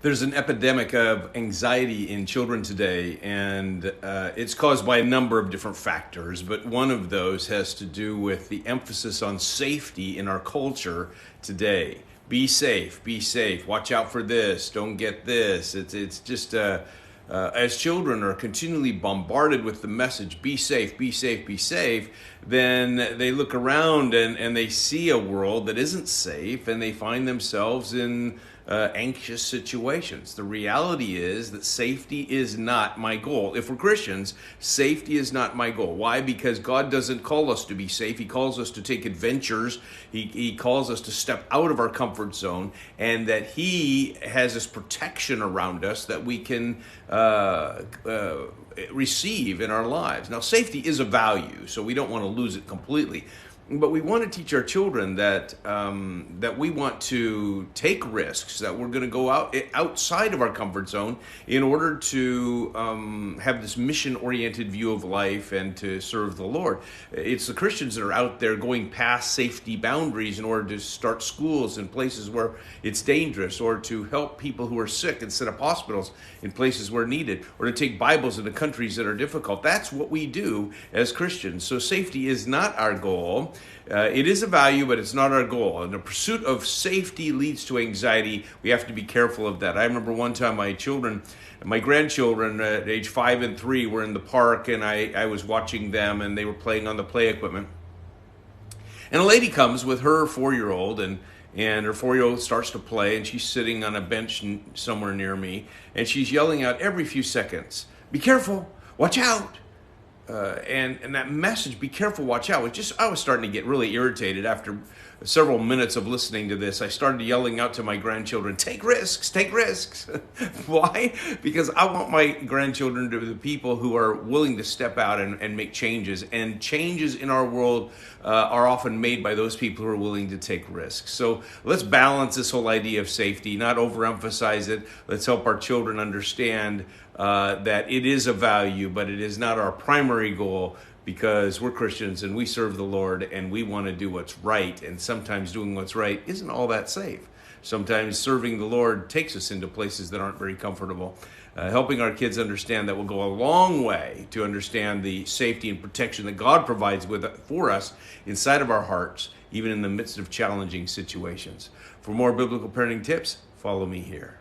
There's an epidemic of anxiety in children today, and it's caused by a number of different factors. But one of those has to do with the emphasis on safety in our culture today. Be safe, be safe. Watch out for this. Don't get this. It's just as children are continually bombarded with the message, be safe, be safe, be safe, then they look around and they see a world that isn't safe, and they find themselves in anxious situations. The reality is that safety is not my goal. If we're Christians, safety is not my goal. Why? Because God doesn't call us to be safe. He calls us to take adventures. He calls us to step out of our comfort zone, and that He has this protection around us that we can receive in our lives. Now, safety is a value, so we don't want to lose it completely. But we want to teach our children that we want to take risks, that we're going to go outside of our comfort zone in order to have this mission-oriented view of life and to serve the Lord. It's the Christians that are out there going past safety boundaries in order to start schools in places where it's dangerous, or to help people who are sick and set up hospitals in places where needed, or to take Bibles into countries that are difficult. That's what we do as Christians. So safety is not our goal. It is a value, but it's not our goal. And the pursuit of safety leads to anxiety. We have to be careful of that. I remember one time my grandchildren at age 5 and 3 were in the park, and I was watching them, and they were playing on the play equipment. And a lady comes with her 4-year-old, and her 4-year-old starts to play, and she's sitting on a bench somewhere near me, and she's yelling out every few seconds, "Be careful, watch out." And that message, be careful, watch out, I was starting to get really irritated. After several minutes of listening to this, I started yelling out to my grandchildren, take risks, take risks. Why? Because I want my grandchildren to be the people who are willing to step out and make changes. And changes in our world are often made by those people who are willing to take risks. So let's balance this whole idea of safety, not overemphasize it. Let's help our children understand that it is a value, but it is not our primary goal, because we're Christians and we serve the Lord and we want to do what's right. And sometimes doing what's right isn't all that safe. Sometimes serving the Lord takes us into places that aren't very comfortable. Helping our kids understand that will go a long way to understand the safety and protection that God provides for us inside of our hearts, even in the midst of challenging situations. For more biblical parenting tips, follow me here.